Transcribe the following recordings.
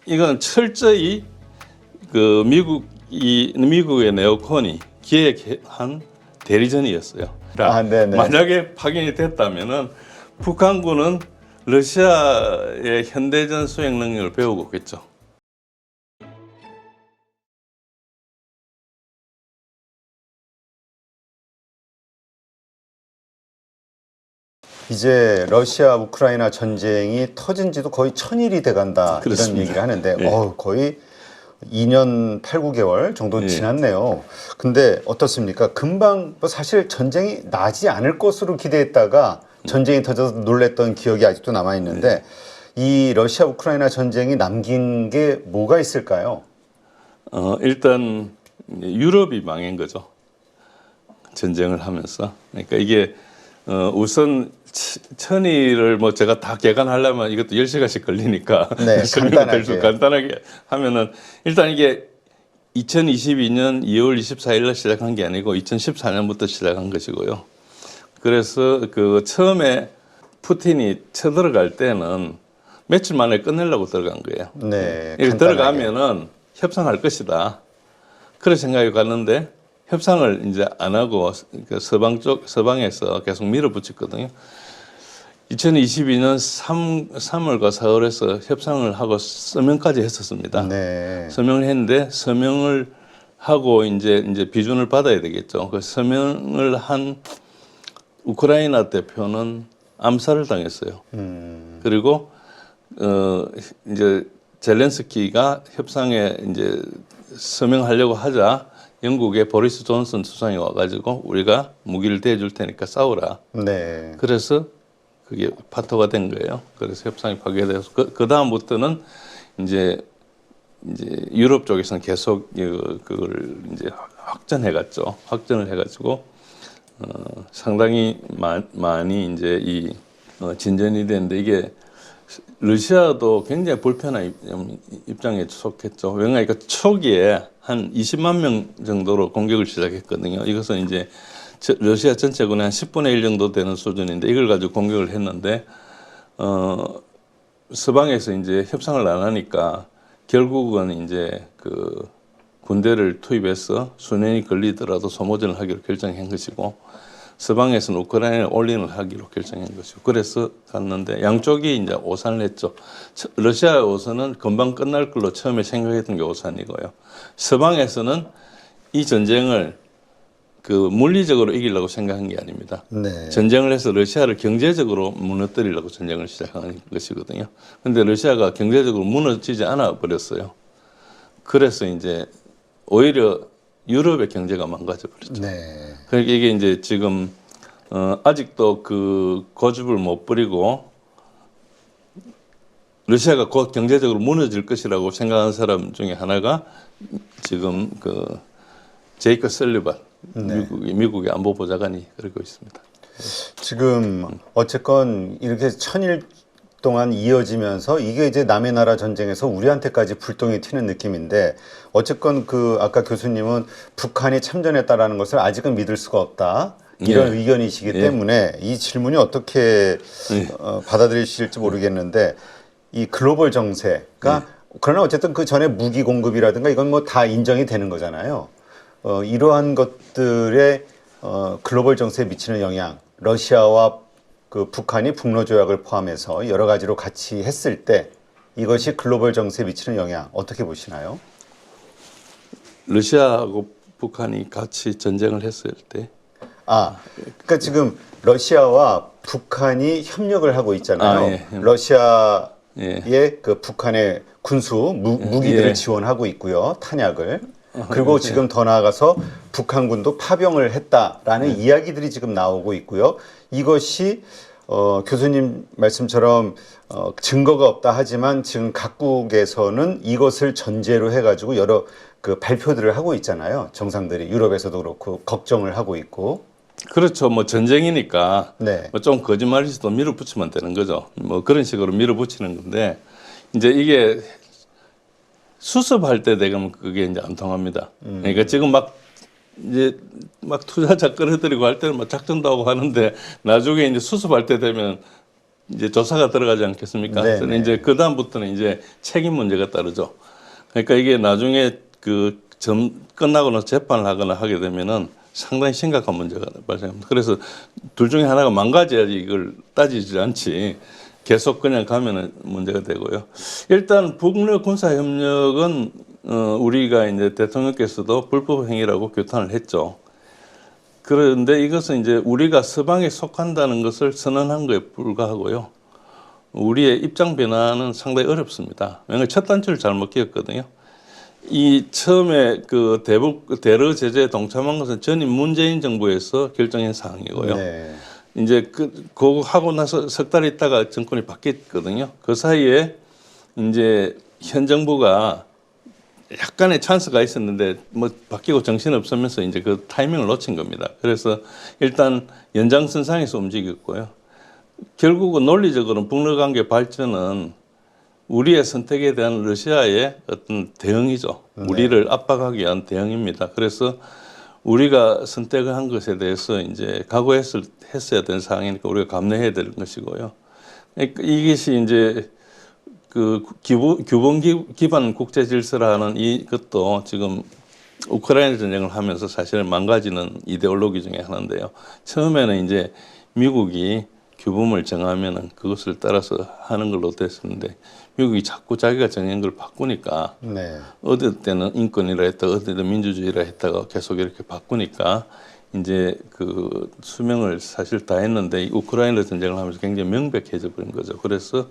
이건 철저히 그 미국의 네오콘이 기획한 대리전이었어요. 네네. 만약에 파견이 됐다면은 북한군은 러시아의 현대전 수행 능력을 배우고 있겠죠. 이제 러시아 우크라이나 전쟁이 터진 지도 거의 1000일이 돼간다 그렇습니다. 이런 얘기를 하는데 예. 거의 2년 8, 9개월 정도 예. 지났네요. 근데 어떻습니까? 금방 뭐 사실 전쟁이 나지 않을 것으로 기대했다가 전쟁이 터져서 놀랬던 기억이 아직도 남아 있는데 이 러시아 우크라이나 전쟁이 남긴 게 뭐가 있을까요? 일단 유럽이 망한 거죠. 전쟁을 하면서. 그러니까 이게 우선 천일을 뭐 제가 다 개관하려면 이것도 10시간씩 걸리니까 네, 간단하게 하면은 일단 이게 2022년 2월 24일날 시작한 게 아니고 2014년부터 시작한 것이고요. 그래서 그 처음에 푸틴이 쳐들어갈 때는 며칠 만에 끝내려고 들어간 거예요. 네, 이렇게 간단하게. 들어가면은 협상할 것이다. 그런 생각이 갔는데 협상을 이제 안 하고 그 서방에서 계속 밀어붙였거든요. 2022년 3월과 4월에서 협상을 하고 서명까지 했었습니다. 네. 서명을 했는데 서명을 하고 이제 비준을 받아야 되겠죠. 그 서명을 한 우크라이나 대표는 암살을 당했어요. 그리고 이제 젤렌스키가 협상에 이제 서명하려고 하자 영국의 보리스 존슨 수상이 와가지고 우리가 무기를 대줄 테니까 싸우라. 네. 그래서 그게 파토가 된 거예요. 그래서 협상이 파괴돼서 그 다음부터는 이제 유럽 쪽에서는 계속 그걸 이제 확전해갔죠. 확전을 해가지고 상당히 많이 이제 진전이 됐는데 이게 러시아도 굉장히 불편한 입장에 속했죠. 왜냐하면 초기에 한 20만 명 정도로 공격을 시작했거든요. 이것은 이제 러시아 전체군의 한 10분의 1 정도 되는 수준인데 이걸 가지고 공격을 했는데 서방에서 이제 협상을 안 하니까 결국은 이제 그 군대를 투입해서 수년이 걸리더라도 소모전을 하기로 결정한 것이고 서방에서는 우크라이나에 올인을 하기로 결정한 것이고 그래서 갔는데 양쪽이 이제 오산을 했죠. 러시아의 오산은 금방 끝날 걸로 처음에 생각했던 게 오산이고요. 서방에서는 이 전쟁을 그 물리적으로 이기려고 생각한 게 아닙니다. 네. 전쟁을 해서 러시아를 경제적으로 무너뜨리려고 전쟁을 시작한 것이거든요. 그런데 러시아가 경제적으로 무너지지 않아 버렸어요. 그래서 이제 오히려 유럽의 경제가 망가져 버렸죠. 네. 그러니까 이게 이제 지금 아직도 그 고집을 못 부리고 러시아가 곧 경제적으로 무너질 것이라고 생각하는 사람 중에 하나가 지금 그 제이크 설리반 미국의 안보보좌관이 그러고 있습니다. 지금 어쨌건 이렇게 1000일 동안 이어지면서 이게 이제 남의 나라 전쟁에서 우리한테까지 불똥이 튀는 느낌인데 어쨌건 그 아까 교수님은 북한이 참전했다라는 것을 아직은 믿을 수가 없다 이런 의견이시기 때문에 이 질문이 어떻게 받아들이실지 모르겠는데 이 글로벌 정세가 그러나 어쨌든 그 전에 무기 공급이라든가 이건 뭐 다 인정이 되는 거잖아요. 이러한 것들의 글로벌 정세에 미치는 영향, 러시아와 그 북한이 북러 조약을 포함해서 여러 가지로 같이 했을 때 이것이 글로벌 정세에 미치는 영향 어떻게 보시나요? 러시아하고 북한이 같이 전쟁을 했을 때 그러니까 지금 러시아와 북한이 협력을 하고 있잖아요. 예. 러시아의 그 북한의 군수 무기들을 지원하고 있고요. 탄약을. 그리고 지금 더 나아가서 북한군도 파병을 했다라는 이야기들이 지금 나오고 있고요. 이것이 교수님 말씀처럼 증거가 없다 하지만 지금 각국에서는 이것을 전제로 해가지고 여러 그 발표들을 하고 있잖아요. 정상들이 유럽에서도 그렇고 걱정을 하고 있고. 그렇죠. 뭐 전쟁이니까 네. 뭐좀 거짓말일지도 밀어붙이면 되는 거죠. 뭐 그런 식으로 밀어붙이는 건데 이제 이게 수습할 때 되면 그게 이제 안 통합니다. 그러니까 지금 막 투자자 끌어들이고 할 때는 막 작전도 하고 하는데 나중에 이제 수습할 때 되면 이제 조사가 들어가지 않겠습니까? 네, 그래서 네. 이제 그 다음부터는 이제 책임 문제가 따르죠. 그러니까 이게 나중에 그 끝나고 나서 재판을 하거나 하게 되면은 상당히 심각한 문제가 발생합니다. 그래서 둘 중에 하나가 망가져야지 이걸 따지지 않지. 계속 그냥 가면은 문제가 되고요. 일단 북러 군사 협력은 우리가 이제 대통령께서도 불법 행위라고 규탄을 했죠. 그런데 이것은 이제 우리가 서방에 속한다는 것을 선언한 것에 불과하고요. 우리의 입장 변화는 상당히 어렵습니다. 왜냐하면 첫 단추를 잘못 끼웠거든요. 이 처음에 그 대북 대러 제재에 동참한 것은 전임 문재인 정부에서 결정한 사항이고요. 네. 이제 그거 하고 나서 석 달 있다가 정권이 바뀌었거든요. 그 사이에 이제 현 정부가 약간의 찬스가 있었는데 뭐 바뀌고 정신 없으면서 이제 그 타이밍을 놓친 겁니다. 그래서 일단 연장선상에서 움직였고요. 결국은 논리적으로는 북러 관계 발전은 우리의 선택에 대한 러시아의 어떤 대응이죠. 우리를 압박하기 위한 대응입니다. 그래서 우리가 선택을 한 것에 대해서 이제 각오했어야 되는 상황이니까 우리가 감내해야 되는 것이고요. 그러니까 이것이 이제 그 규범 기반 국제 질서라는 이것도 지금 우크라이나 전쟁을 하면서 사실은 망가지는 이데올로기 중에 하나인데요. 처음에는 이제 미국이 규범을 정하면은 그것을 따라서 하는 걸로 됐었는데 미국이 자꾸 자기가 정한 걸 바꾸니까 네. 어느 때는 인권이라 했다가 어느 때는 민주주의라 했다가 계속 이렇게 바꾸니까 이제 그 수명을 사실 다 했는데 이 우크라이나 전쟁을 하면서 굉장히 명백해져 버린 거죠. 그래서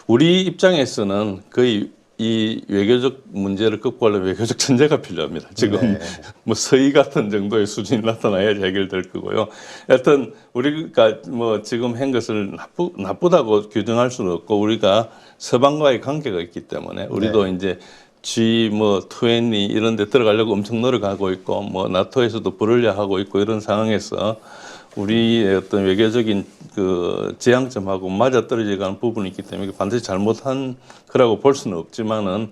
우리 입장에서는 거의 이 외교적 문제를 극복하려면 외교적 전제가 필요합니다. 지금 네. 뭐 서희 같은 정도의 수준이 나타나야 해결될 거고요. 여하튼 우리가 뭐 지금 한 것을 나쁘다고 규정할 수는 없고 우리가 서방과의 관계가 있기 때문에 우리도 이제 G20 이런 데 들어가려고 엄청 노력하고 있고 뭐 나토에서도 부르려 하고 있고 이런 상황에서 우리의 어떤 외교적인 그 지향점하고 맞아떨어지는 부분이 있기 때문에 반드시 잘못한 거라고 볼 수는 없지만은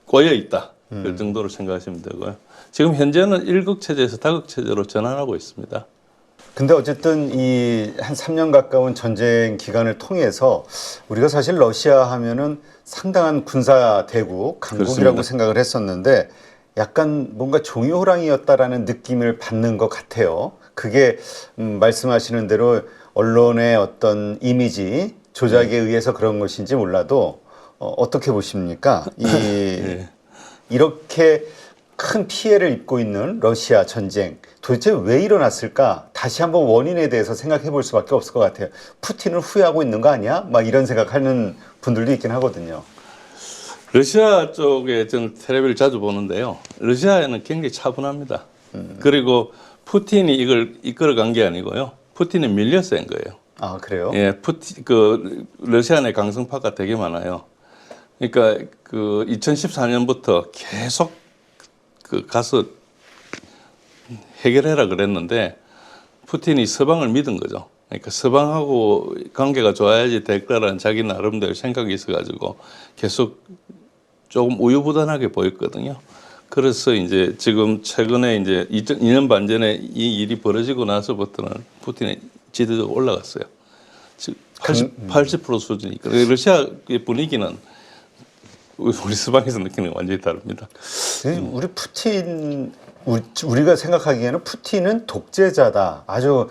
꼬여 있다. 그 정도로 생각하시면 되고요. 지금 현재는 일극 체제에서 다극 체제로 전환하고 있습니다. 근데 어쨌든 이 한 3년 가까운 전쟁 기간을 통해서 우리가 사실 러시아 하면은 상당한 군사 대국, 강국이라고 그렇습니다. 생각을 했었는데 약간 뭔가 종이 호랑이였다라는 느낌을 받는 것 같아요. 그게 말씀하시는 대로 언론의 어떤 이미지 조작에 의해서 그런 것인지 몰라도 어떻게 보십니까? 예. 이렇게 큰 피해를 입고 있는 러시아 전쟁 도대체 왜 일어났을까? 다시 한번 원인에 대해서 생각해 볼 수밖에 없을 것 같아요. 푸틴을 후회하고 있는 거 아니야? 막 이런 생각하는 분들도 있긴 하거든요. 러시아 쪽에 저는 텔레비를 자주 보는데요. 러시아에는 굉장히 차분합니다. 그리고 푸틴이 이걸 이끌어간 게 아니고요. 푸틴이 밀려서 한 거예요. 아, 그래요? 예, 그 러시아 내 강성파가 되게 많아요. 그러니까 그 2014년부터 계속 그 가서 해결해라 그랬는데 푸틴이 서방을 믿은 거죠. 그러니까 서방하고 관계가 좋아야지 될 거라는 자기 나름대로 생각이 있어가지고 계속 조금 우유부단하게 보였거든요. 그래서 이제 지금 최근에 이제 2년 반 전에 이 일이 벌어지고 나서부터는 푸틴이 지도적으로 올라갔어요. 즉 80% 수준이니까 러시아의 분위기는 우리 서방에서 느끼는 건 완전히 다릅니다. 우리 푸틴 우리가 생각하기에는 푸틴은 독재자다. 아주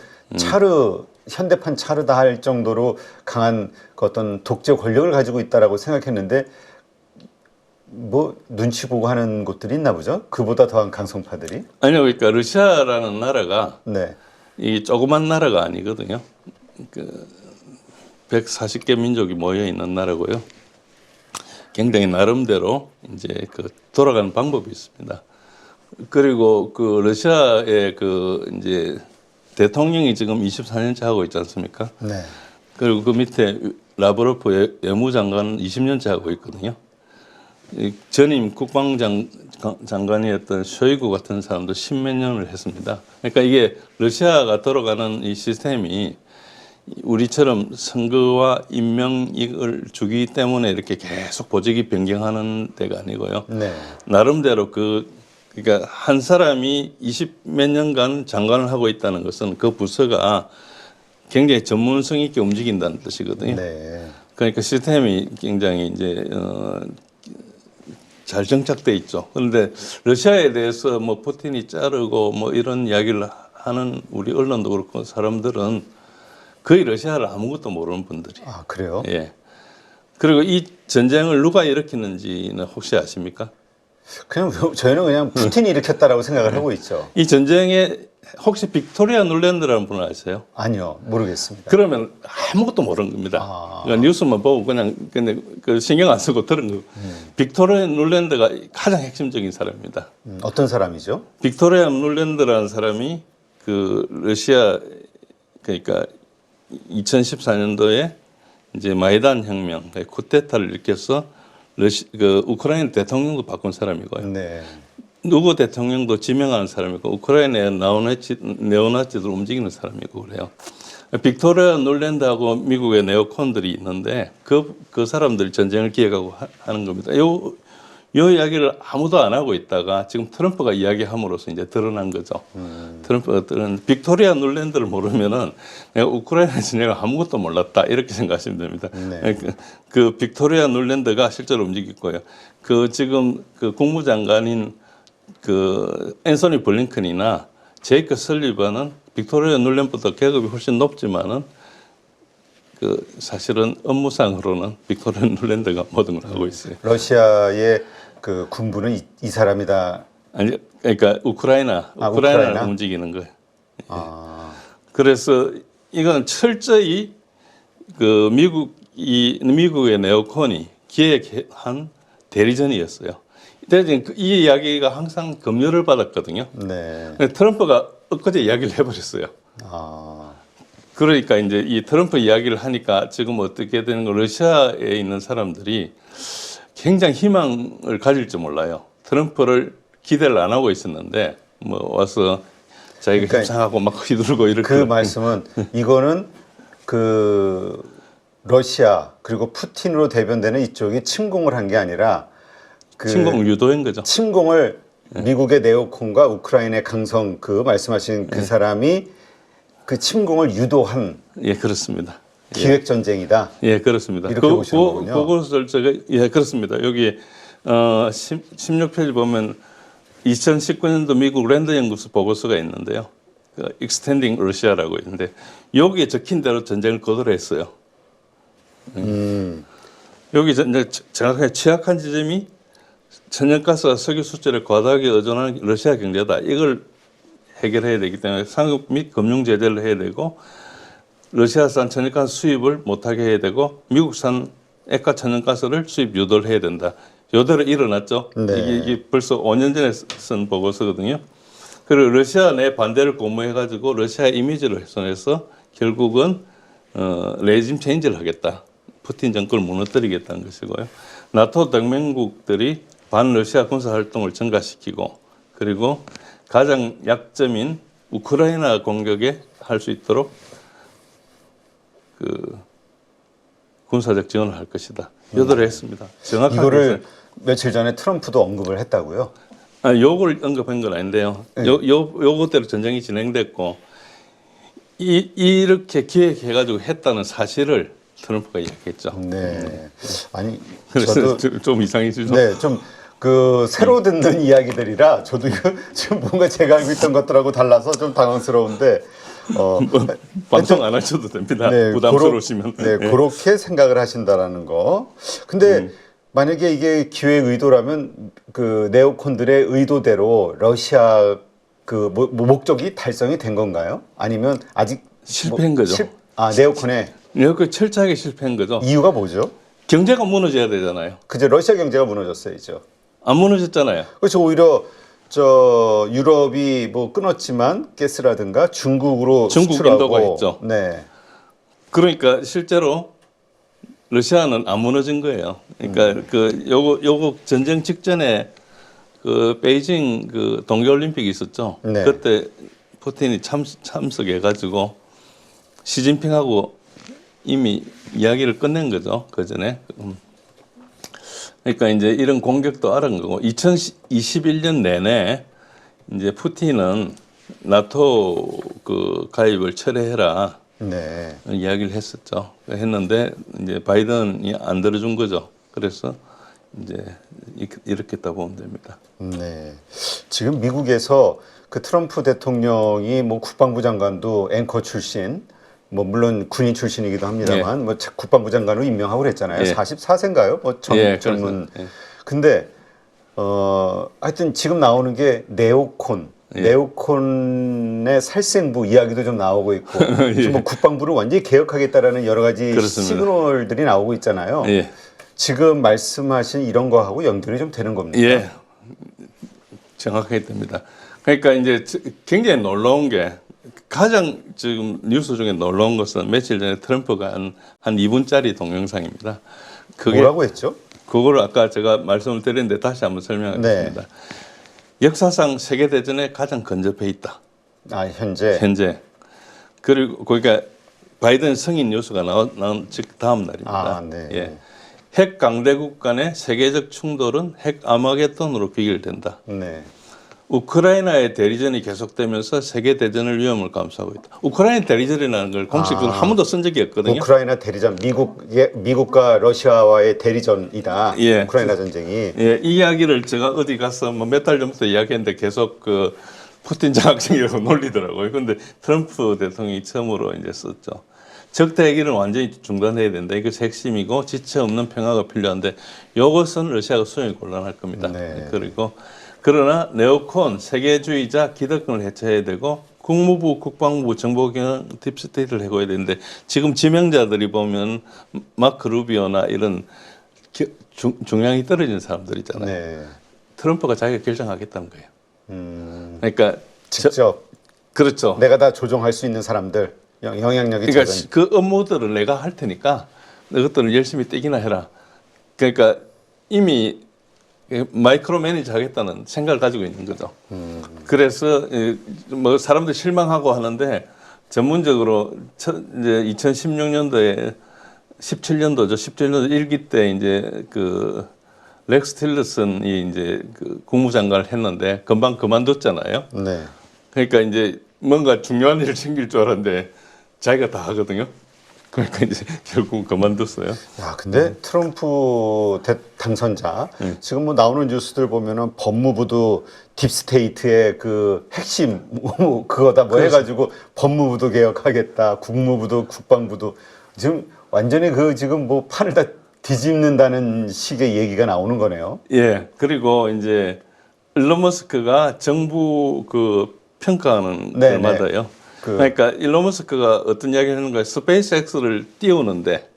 현대판 차르다 할 정도로 강한 그 어떤 독재 권력을 가지고 있다라고 생각했는데 뭐 눈치 보고 하는 곳들이 있나 보죠. 그보다 더한 강성파들이. 아니요, 그러니까 러시아라는 나라가 네. 이 조그만 나라가 아니거든요. 그 140개 민족이 모여 있는 나라고요. 굉장히 나름대로 이제 그 돌아가는 방법이 있습니다. 그리고 그 러시아의 그 이제 대통령이 지금 24년째 하고 있지 않습니까? 네. 그리고 그 밑에 라브로프 외무장관 20년째 하고 있거든요. 이 전임 국방장관이었던 쇼이구 같은 사람도 10몇 년을 했습니다. 그러니까 이게 러시아가 돌아가는 이 시스템이 우리처럼 선거와 임명을 주기 때문에 이렇게 계속 보직이 변경하는 데가 아니고요. 네. 나름대로 그러니까 한 사람이 20몇 년간 장관을 하고 있다는 것은 그 부서가 굉장히 전문성 있게 움직인다는 뜻이거든요. 네. 그러니까 시스템이 굉장히 이제 잘 정착돼 있죠. 그런데 러시아에 대해서 뭐 푸틴이 자르고 뭐 이런 이야기를 하는 우리 언론도 그렇고 사람들은 거의 러시아를 아무것도 모르는 분들이. 아, 그래요? 예. 그리고 이 전쟁을 누가 일으키는지는 혹시 아십니까? 그냥 저희는 그냥 푸틴이 일으켰다라고 생각을 하고 있죠. 이 전쟁에 혹시 빅토리아 눌랜드라는 분을 아세요? 아니요, 모르겠습니다. 그러면 아무것도 모르는 겁니다. 아. 그러니까 뉴스만 보고 그냥 그 신경 안 쓰고 들은 거. 빅토리아 눌랜드가 가장 핵심적인 사람입니다. 어떤 사람이죠? 빅토리아 눌랜드라는 사람이 그 러시아 그러니까 2014년도에 이제 마이단 혁명, 쿠데타를 일으켜서 그 우크라이나 대통령도 바꾼 사람이고요. 네. 누구 대통령도 지명하는 사람이고 우크라이나의 네오나치들 움직이는 사람이고 그래요. 빅토리아 놀랜드하고 미국의 네오콘들이 있는데 그 사람들이 전쟁을 기획하고 하는 겁니다. 요 이야기를 아무도 안 하고 있다가 지금 트럼프가 이야기함으로써 이제 드러난 거죠. 트럼프가 빅토리아 놀랜드를 모르면은 내가 우크라이나 전쟁을 아무것도 몰랐다 이렇게 생각하시면 됩니다. 네. 그 빅토리아 놀랜드가 실제로 움직이고요. 그 지금 그 국무장관인 그 앤서니 블링컨이나 제이크 설리반은 빅토리아 놀랜드보다 계급이 훨씬 높지만은 그 사실은 업무상으로는 빅토리아 놀랜드가 모든 걸 하고 있어요. 러시아의 그 군부는 이 사람이다. 아니 그러니까 우크라이나를 우크라이나? 움직이는 거예요. 아, 그래서 이건 철저히 그 미국의 네오콘이 기획한 대리전이었어요. 대리전 이 이야기가 항상 검열을 받았거든요. 네. 근데 트럼프가 엊그제 이야기를 해버렸어요. 아, 그러니까 이제 이 트럼프 이야기를 하니까 지금 어떻게 되는 거 러시아에 있는 사람들이 굉장히 희망을 가질지 몰라요. 트럼프를 기대를 안 하고 있었는데 뭐 와서 자기가 그러니까 협상하고 막 휘두르고 이렇게 그 말씀은 이거는 그 러시아 그리고 푸틴으로 대변되는 이쪽이 침공을 한 게 아니라 그 침공을 유도한 거죠. 침공을 미국의 네오콘과 우크라이나의 강성 그 말씀하신 그 사람이 그 침공을 유도한 예, 그렇습니다. 기획 전쟁이다. 예, 그렇습니다. 이렇게 보시는 거군요. 그것을 제가 예, 그렇습니다. 여기 16페이지 보면 2019년도 미국 랜드 연구소 보고서가 있는데요. 그 Extending Russia라고 있는데 여기에 적힌 대로 전쟁을 거두려 했어요. 여기 이제 정확하게 취약한 지점이 천연가스와 석유 수출에 과다하게 의존하는 러시아 경제다. 이걸 해결해야 되기 때문에 상급 및 금융 제재를 해야 되고 러시아산 천연가스 수입을 못하게 해야 되고 미국산 액화 천연가스를 수입 유도를 해야 된다. 요대로 일어났죠. 네. 이게 벌써 5년 전에 쓴 보고서거든요. 그리고 러시아 내 반대를 고무해가지고 러시아 이미지를 훼손해서 결국은 레짐 체인지를 하겠다. 푸틴 정권을 무너뜨리겠다는 것이고요. 나토 동맹국들이 반러시아 군사 활동을 증가시키고 그리고 가장 약점인 우크라이나 공격에 할 수 있도록 그 군사적 지원을 할 것이다. 요도를 했습니다. 정확하게 이거를 며칠 전에 트럼프도 언급을 했다고요? 요걸 언급한 건 아닌데요. 요것대로 전쟁이 진행됐고 이렇게 기획해가지고 했다는 사실을 트럼프가 이야기했죠. 네. 아니 그래서 저도 좀 이상해지죠. 네, 좀 그 새로 듣는 이야기들이라 저도 이거 지금 뭔가 제가 알고 있던 것들하고 달라서 좀 당황스러운데 뭐, 방송 안 하셔도 됩니다. 부담스러우시면. 네, 그렇게 생각을 하신다라는 거. 근데 만약에 이게 기획 의도라면 그 네오콘들의 의도대로 러시아 그 목적이 달성이 된 건가요? 아니면 아직 실패한 거죠. 네오콘의 그 철저하게 실패한 거죠. 이유가 뭐죠? 경제가 무너져야 되잖아요. 그제 러시아 경제가 무너졌어야죠. 안 무너졌잖아요. 그렇죠. 오히려 저 유럽이 뭐 끊었지만 가스라든가 중국으로 중국 수출하고 인도가 있죠. 네. 그러니까 실제로 러시아는 안 무너진 거예요. 그러니까 그 요거 전쟁 직전에 그 베이징 그 동계올림픽이 있었죠. 네. 그때 푸틴이 참석해가지고 시진핑하고 이미 이야기를 끝낸 거죠. 그 전에. 그러니까 이제 이런 공격도 알은 거고 2021년 내내 이제 푸틴은 나토 그 가입을 철회해라. 네. 이야기를 했었죠. 했는데 이제 바이든이 안 들어준 거죠. 그래서 이제 이렇게 다 보면 됩니다. 네. 지금 미국에서 그 트럼프 대통령이 뭐 국방부 장관도 앵커 출신, 뭐 물론 군인 출신이기도 합니다만, 뭐 국방부 장관으로 임명하고 그랬잖아요. 예. 44세인가요? 뭐 젊은. 그래서, 근데 하여튼 지금 나오는 게 네오콘. 네오콘의 살생부 이야기도 좀 나오고 있고, 지금 뭐 국방부를 완전히 개혁하겠다라는 여러 가지 그렇습니다. 시그널들이 나오고 있잖아요. 예. 지금 말씀하신 이런 거하고 연결이 좀 되는 겁니까? 예. 정확하게 됩니다. 그러니까 이제 굉장히 놀라운 게 가장 지금 뉴스 중에 놀라운 것은 며칠 전에 트럼프가 한 2분짜리 동영상입니다. 그게 뭐라고 했죠? 그거를 아까 제가 말씀을 드렸는데 다시 한번 설명하겠습니다. 네. 역사상 세계 대전에 가장 근접해 있다. 아, 현재. 그리고 그러니까 바이든 승인 뉴스가 나온 즉 다음 날입니다. 아, 네. 예. 핵 강대국 간의 세계적 충돌은 핵 아마겟돈으로 귀결된다. 네. 우크라이나의 대리전이 계속되면서 세계 대전을 위험을 감수하고 있다. 우크라이나 대리전이라는 걸 공식적으로 한 번도 쓴 적이 없거든요. 우크라이나 대리전, 미국과 러시아와의 대리전이다. 예. 우크라이나 전쟁이. 예, 이 이야기를 제가 어디 가서 뭐 몇 달 전부터 이야기했는데 계속 그 푸틴 장학생이라고 놀리더라고요. 근데 트럼프 대통령이 처음으로 이제 썼죠. 적대 핵기를 완전히 중단해야 된다. 이것이 핵심이고 지체 없는 평화가 필요한데 이것은 러시아가 수용이 곤란할 겁니다. 네. 그리고 그러나 네오콘 세계주의자 기득권을 해체해야 되고 국무부, 국방부, 정보기관 딥스테이트를 해고해야 되는데 지금 지명자들이 보면 마크 루비오나 이런 중량이 떨어진 사람들이잖아요. 네. 트럼프가 자기가 결정하겠다는 거예요. 그러니까 직접. 그렇죠. 내가 다 조종할 수 있는 사람들, 영향력이 그러니까 작은. 그 업무들을 내가 할 테니까 너희들은 열심히 뛰기나 해라. 그러니까 이미 마이크로 매니저 하겠다는 생각을 가지고 있는 거죠. 그래서 뭐 사람들 실망하고 하는데 전문적으로 이제 2016년도에 17년도죠. 17년도 1기 때 이제 그 렉스 틸러슨이 이제 그 국무장관을 했는데 금방 그만뒀잖아요. 네. 그러니까 이제 뭔가 중요한 일을 챙길 줄 알았는데 자기가 다 하거든요. 그러니까 이제 결국 그만뒀어요. 야, 근데 트럼프 당선자 지금 뭐 나오는 뉴스들 보면은 법무부도 딥스테이트의 그 핵심 그거다 뭐 해가지고 법무부도 개혁하겠다, 국무부도 국방부도 지금 완전히 그 지금 뭐 판을 다 뒤집는다는 식의 얘기가 나오는 거네요. 예. 그리고 이제 일론 머스크가 정부 그 평가하는 걸 받아요. 그러니까 일론 머스크가 어떤 이야기를 하는 거예요. 스페이스X를 띄우는데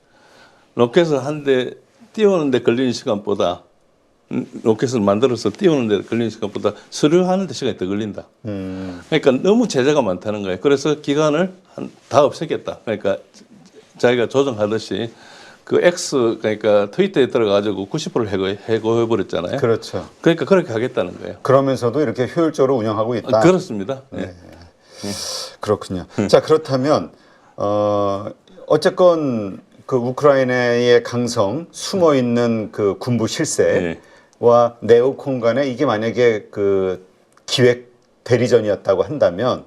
로켓을 한 대 띄우는데 걸리는 시간보다 로켓을 만들어서 띄우는데 걸리는 시간보다 수료하는 데 시간이 더 걸린다. 그러니까 너무 제재가 많다는 거예요. 그래서 기간을 다 없애겠다. 그러니까 자기가 조정하듯이 그 X 그러니까 트위터에 들어가지고 90%를 해고해 버렸잖아요. 그렇죠. 그러니까 그렇게 하겠다는 거예요. 그러면서도 이렇게 효율적으로 운영하고 있다. 그렇습니다. 네. 그렇군요. 자, 그렇다면 어쨌건 그 우크라이나의 강성 숨어 있는 그 군부 실세와 네오콘 간에 이게 만약에 그 기획 대리전이었다고 한다면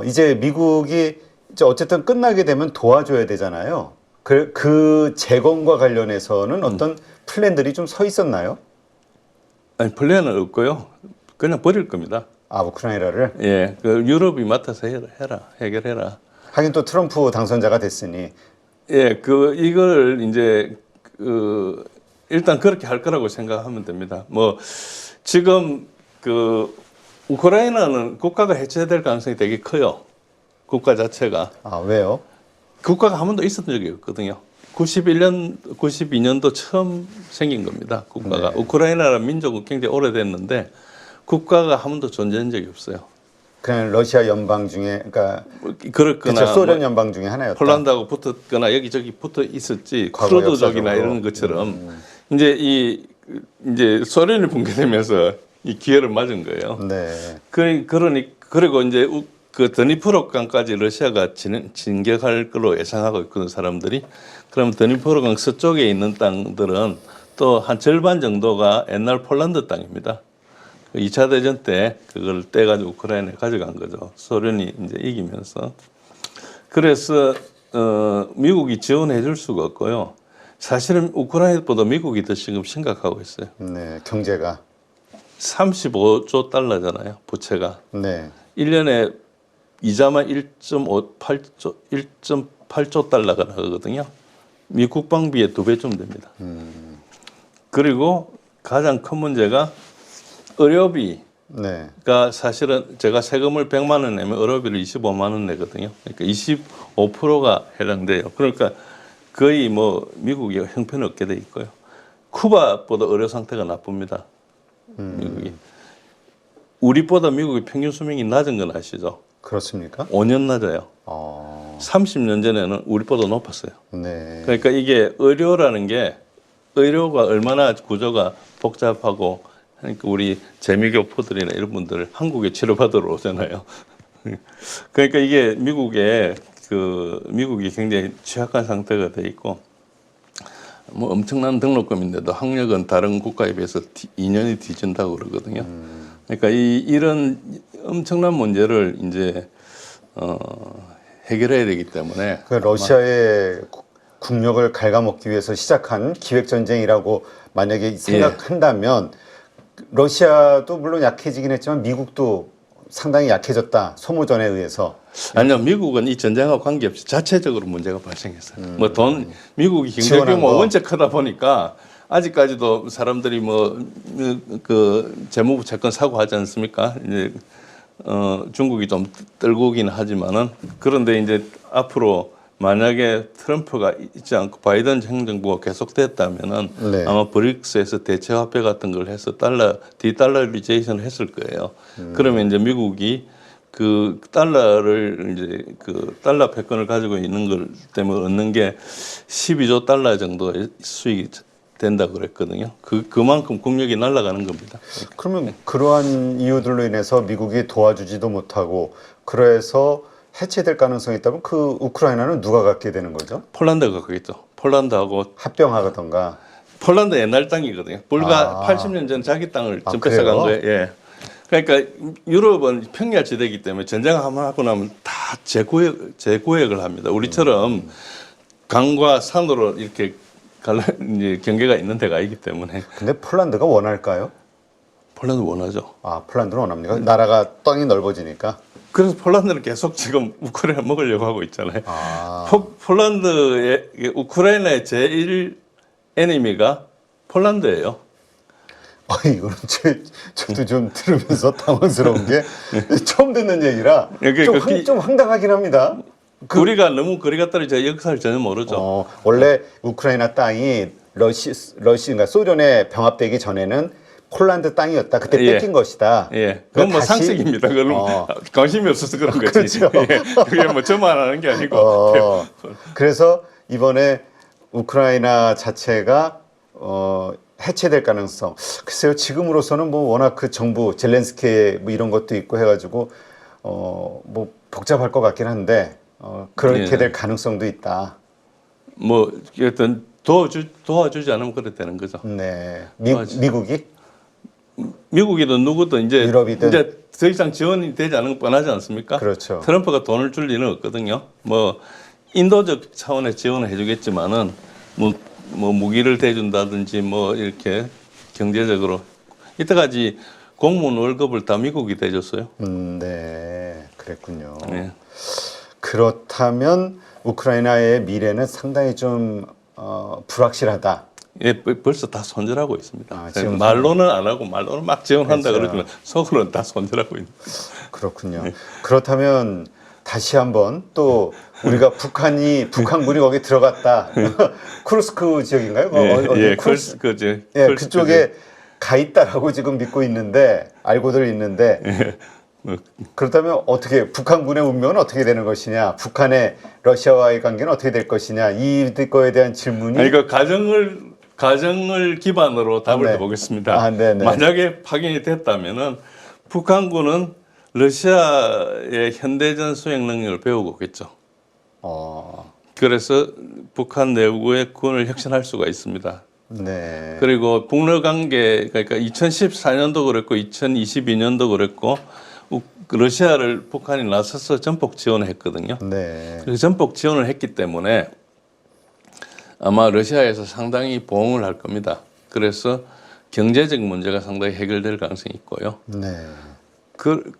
이제 미국이 이제 어쨌든 끝나게 되면 도와줘야 되잖아요. 그 재건과 관련해서는 어떤 플랜들이 좀 서 있었나요? 아니 플랜은 없고요. 그냥 버릴 겁니다. 아, 우크라이나를? 예, 그 유럽이 맡아서 해결해라. 하긴 또 트럼프 당선자가 됐으니. 예, 이걸 이제 일단 그렇게 할 거라고 생각하면 됩니다. 뭐 지금 우크라이나는 국가가 해체될 가능성이 되게 커요. 국가 자체가. 아, 왜요? 국가가 한 번도 있었던 적이 없거든요. 92년도 처음 생긴 겁니다. 국가가. 우크라이나라는 민족은 굉장히 오래됐는데 국가가 한 번도 존재한 적이 없어요. 그냥 러시아 연방 중에 그러니까 그렇거나 소련 연방 중에 하나였다. 폴란드하고 붙었거나 여기저기 붙어 있었지. 크루드족이나 이런 것처럼 이제 소련이 붕괴되면서 이 기회를 맞은 거예요. 네. 그리고 이제 그 드니프로강까지 러시아가 진격할 걸로 예상하고 있거든 사람들이. 그럼 드니프로강 서쪽에 있는 땅들은 또 한 절반 정도가 옛날 폴란드 땅입니다. 2차 대전 때 그걸 떼가지고 우크라이나에 가져간 거죠. 소련이 이제 이기면서. 그래서 미국이 지원해 줄 수가 없고요. 사실은 우크라이나보다 미국이 더 지금 심각하고 있어요. 네, 경제가. 35조 달러잖아요, 부채가. 네. 1년에 이자만 1.8조 달러가 나가거든요. 미 국방비의 2배쯤 됩니다. 그리고 가장 큰 문제가 의료비가 네. 사실은 제가 세금을 100만 원 내면 의료비를 25만 원 내거든요. 그러니까 25%가 해당돼요. 그러니까 거의 뭐 미국이 형편없게 돼 있고요. 쿠바보다 의료 상태가 나쁩니다. 미국이. 우리보다 미국의 평균 수명이 낮은 건 아시죠? 그렇습니까? 5년 낮아요. 30년 전에는 우리보다 높았어요. 네. 그러니까 이게 의료라는 게 의료가 얼마나 구조가 복잡하고 그러니까 우리 재미교포들이나 이런 분들 한국에 치료받으러 오잖아요. 그러니까 이게 미국이 굉장히 취약한 상태가 돼 있고 뭐 엄청난 등록금인데도 학력은 다른 국가에 비해서 2년이 뒤진다고 그러거든요. 그러니까 이런 엄청난 문제를 이제 해결해야 되기 때문에 그 러시아의 국력을 갉아먹기 위해서 시작한 기획 전쟁이라고 만약에 생각한다면 러시아도 물론 약해지긴 했지만 미국도 상당히 약해졌다. 소모전에 의해서. 아니요, 미국은 이 전쟁하고 관계없이 자체적으로 문제가 발생했어요. 미국이 경제 지원한 규모가 거. 원체 크다 보니까 아직까지도 사람들이 재무부 채권 사고 하지 않습니까? 이제 중국이 좀 떨고긴 하지만은 그런데 이제 앞으로 만약에 트럼프가 있지 않고 바이든 행정부가 계속됐다면은 네. 아마 브릭스에서 대체 화폐 같은 걸 해서 디달러리제이션을 했을 거예요. 그러면 이제 미국이 그 달러를 이제 그 달러 패권을 가지고 있는 걸 때문에 얻는 게 12조 달러 정도의 수익이 된다고 그랬거든요. 그만큼 국력이 날아가는 겁니다. 그러면 그러한 이유들로 인해서 미국이 도와주지도 못하고 그래서 해체될 가능성이 있다면 그 우크라이나는 누가 갖게 되는 거죠? 폴란드가 그겠죠. 폴란드하고 합병하던가. 폴란드 옛날 땅이거든요. 불과 80년 전 자기 땅을 좀 뺏어간 거예요. 예. 그러니까 유럽은 평야지대이기 때문에 전쟁 한번 하고 나면 다 재구역을 합니다. 우리처럼 강과 산으로 이렇게 이제 경계가 있는 데가 아니기 때문에. 근데 폴란드가 원할까요? 폴란드 원하죠. 폴란드는 원합니까? 나라가 땅이 넓어지니까. 그래서 폴란드는 계속 지금 우크라이나 먹으려고 하고 있잖아요. 우크라이나의 제일 애니미가 폴란드예요. 이거는 저도 좀 들으면서 당황스러운 게 처음 듣는 얘기라 좀 황당하긴 합니다. 우리가 너무 거리가 떨어져 역사를 전혀 모르죠. 원래 우크라이나 땅이 그러니까 소련에 병합되기 전에는 폴란드 땅이었다. 그때 뺏긴 것이다. 예, 그건 뭐 상식입니다. 그건 관심이 없어서 그런 거지. 그렇죠. 그게 뭐 저만 하는 게 아니고. 그래서 이번에 우크라이나 자체가 해체될 가능성. 글쎄요, 지금으로서는 뭐 워낙 그 정부 젤렌스키 뭐 이런 것도 있고 해가지고 뭐 복잡할 것 같긴 한데 그렇게 될 가능성도 있다. 뭐 어떤 도와주지 않으면 그래 되는 거죠. 네, 미국이든 누구든 이제 유럽이든 이제 더 이상 지원이 되지 않은 건 뻔하지 않습니까? 그렇죠. 트럼프가 돈을 줄 리는 없거든요. 뭐 인도적 차원의 지원을 해주겠지만은 뭐 무기를 대준다든지 뭐 이렇게 경제적으로 이때까지 공무원 월급을 다 미국이 대줬어요. 네, 그랬군요. 네. 그렇다면 우크라이나의 미래는 상당히 좀 불확실하다. 예, 벌써 다 손절하고 있습니다. 지금 말로는 안 하고 말로는 막 지원한다 그렇죠. 그러지만 속으로는 다 손절하고 있는. 그렇군요. 그렇다면 다시 한번 또 우리가 북한군이 거기 들어갔다. 쿠르스크 지역인가요? 그쪽에 가 있다라고 지금 믿고 있는데 알고들 있는데 그렇다면 어떻게 북한군의 운명은 어떻게 되는 것이냐? 북한의 러시아와의 관계는 어떻게 될 것이냐? 이거에 대한 질문이 이거 가정을 기반으로 답을 해보겠습니다. 만약에 확인이 됐다면은 북한군은 러시아의 현대전 수행 능력을 배우고 오겠죠. 그래서 북한 내부의 군을 혁신할 수가 있습니다. 네. 그리고 북러 관계 그러니까 2014년도 그랬고 2022년도 그랬고 러시아를 북한이 나서서 전폭 지원을 했거든요. 네. 그래서 전폭 지원을 했기 때문에 아마 러시아에서 상당히 보응을 할 겁니다. 그래서 경제적 문제가 상당히 해결될 가능성이 있고요. 네.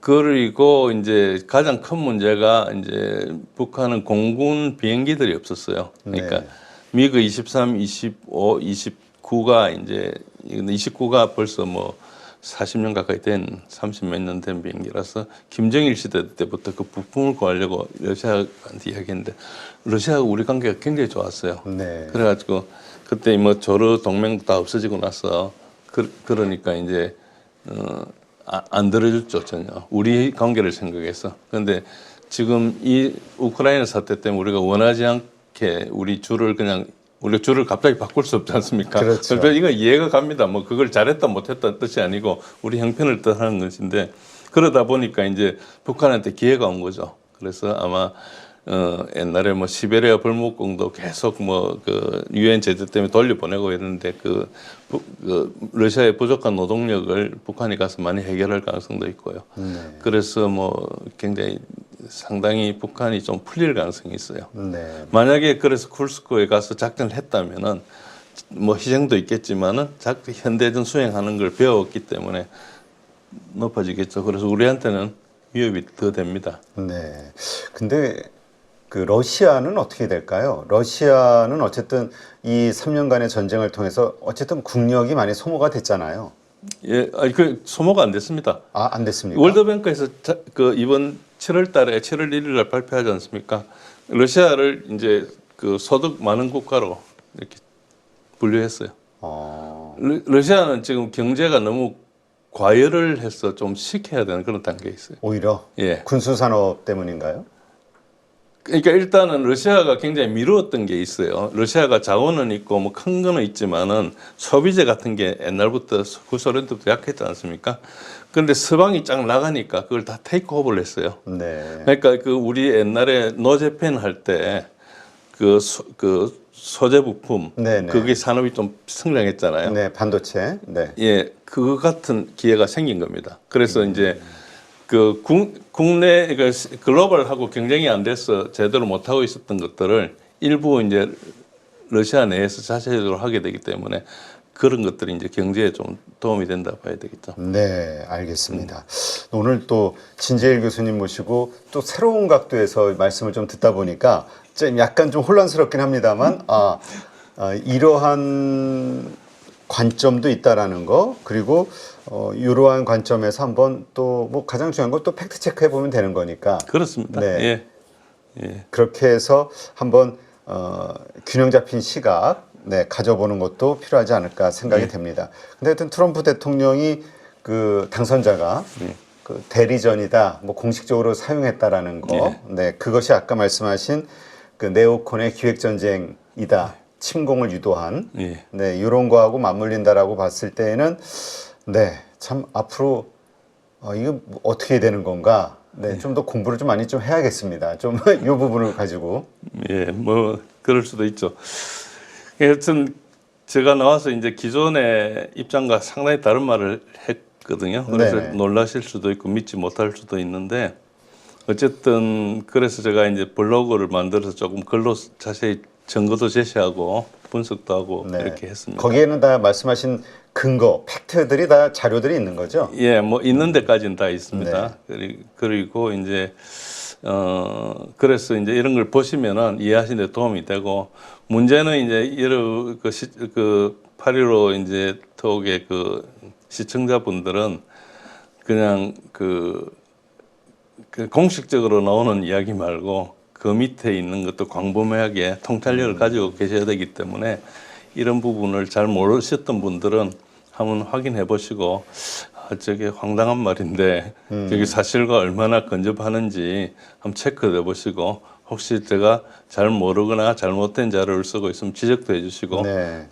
그리고 이제 가장 큰 문제가 이제 북한은 공군 비행기들이 없었어요. 그러니까 네. 미그 23, 25, 29가 이제 29가 벌써 뭐 40년 가까이 된 30 몇 년 된 비행기라서 김정일 시대 때부터 그 부품을 구하려고 러시아한테 이야기했는데 러시아하고 우리 관계가 굉장히 좋았어요. 네. 그래가지고 그때 뭐 조르 동맹도 다 없어지고 나서 그러니까 이제 안 들어줬죠 전혀 우리 관계를 생각해서. 그런데 지금 이 우크라이나 사태 때문에 우리가 원하지 않게 우리가 줄을 갑자기 바꿀 수 없지 않습니까? 그렇죠. 그래서 이거 이해가 갑니다. 뭐 그걸 잘했다 못했다 뜻이 아니고 우리 형편을 뜻하는 것인데 그러다 보니까 이제 북한한테 기회가 온 거죠. 그래서 아마 옛날에 뭐 시베리아 벌목공도 계속 뭐 그 유엔 제재 때문에 돌려보내고 이랬는데 그 러시아의 부족한 노동력을 북한이 가서 많이 해결할 가능성도 있고요. 그래서 뭐 굉장히 상당히 북한이 좀 풀릴 가능성이 있어요. 네. 만약에 그래서 kursk에 가서 작전을 했다면은 뭐 희생도 있겠지만은 현대전 수행하는 걸 배웠기 때문에 높아지겠죠. 그래서 우리한테는 위협이 더 됩니다. 네. 근데 그 러시아는 어떻게 될까요? 러시아는 어쨌든 이 3년간의 전쟁을 통해서 어쨌든 국력이 많이 소모가 됐잖아요. 예, 아니 그 소모가 안 됐습니다. 아, 안 됐습니까? 월드뱅크에서 그 이번 7월 1일 날 발표하지 않습니까? 러시아를 이제 그 소득 많은 국가로 이렇게 분류했어요. 러시아는 지금 경제가 너무 과열을 해서 좀 식혀야 되는 그런 단계에 있어요. 오히려 예. 군수 산업 때문인가요? 그러니까 일단은 러시아가 굉장히 미루었던 게 있어요. 러시아가 자원은 있고 뭐 큰 거는 있지만은 소비재 같은 게 옛날부터 구소련 때부터 약했지 않습니까? 그런데 서방이 쫙 나가니까 그걸 다 테이크오버를 했어요. 네. 그러니까 그 우리 옛날에 노제펜 할 때 그 소재 부품 네네. 그게 산업이 좀 성장했잖아요. 네, 반도체. 네. 예, 그거 같은 기회가 생긴 겁니다. 그래서 이제 그 국내 그 글로벌하고 경쟁이 안 돼서 제대로 못 하고 있었던 것들을 일부 이제 러시아 내에서 자체적으로 하게 되기 때문에 그런 것들이 이제 경제에 좀 도움이 된다 봐야 되겠죠. 네, 알겠습니다. 오늘 또 진재일 교수님 모시고 또 새로운 각도에서 말씀을 좀 듣다 보니까 좀 약간 좀 혼란스럽긴 합니다만, 이러한 관점도 있다라는 거, 그리고 이러한 관점에서 한번 또 뭐 가장 중요한 건 또 팩트 체크해 보면 되는 거니까. 그렇습니다. 네. 예. 그렇게 해서 한번 균형 잡힌 시각 가져보는 것도 필요하지 않을까 생각이 됩니다. 근데 하여튼 트럼프 대통령이 그 당선자가 그 대리전이다, 뭐 공식적으로 사용했다라는 거, 네, 그것이 아까 말씀하신 그 네오콘의 기획전쟁이다, 침공을 유도한, 네, 이런 거하고 맞물린다라고 봤을 때에는, 네, 참 앞으로 이거 어떻게 되는 건가? 네, 좀 더 공부를 좀 많이 좀 해야겠습니다. 좀 이 부분을 가지고. 예, 뭐 그럴 수도 있죠. 하여튼 제가 나와서 이제 기존의 입장과 상당히 다른 말을 했거든요. 그래서 네네. 놀라실 수도 있고 믿지 못할 수도 있는데 어쨌든 그래서 제가 이제 블로그를 만들어서 조금 글로 자세히 증거도 제시하고 분석도 하고 네. 이렇게 했습니다. 거기에는 다 말씀하신 근거, 팩트들이 다 자료들이 있는 거죠? 예, 뭐 있는 데까지는 다 있습니다. 그리고 이제 그래서 이제 이런 걸 보시면은 이해하시는 데 도움이 되고 문제는 이제 이런 그 8.15 이제 톡의 그 시청자분들은 그냥 그 공식적으로 나오는 이야기 말고 그 밑에 있는 것도 광범위하게 통찰력을 가지고 계셔야 되기 때문에 이런 부분을 잘 모르셨던 분들은 한번 확인해 보시고 저게 황당한 말인데 저게 사실과 얼마나 근접하는지 한번 체크해 보시고 혹시 제가 잘 모르거나 잘못된 자료를 쓰고 있으면 지적도 해주시고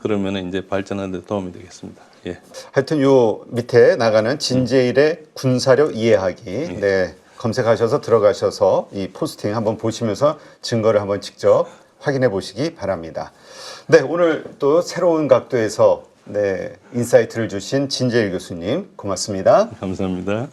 그러면 이제 발전하는 데 도움이 되겠습니다. 예. 하여튼 요 밑에 나가는 진제일의 군사력 이해하기 네, 검색하셔서 들어가셔서 이 포스팅 한번 보시면서 증거를 한번 직접 확인해 보시기 바랍니다. 네, 오늘 또 새로운 각도에서 네, 인사이트를 주신 진제일 교수님 고맙습니다. 감사합니다.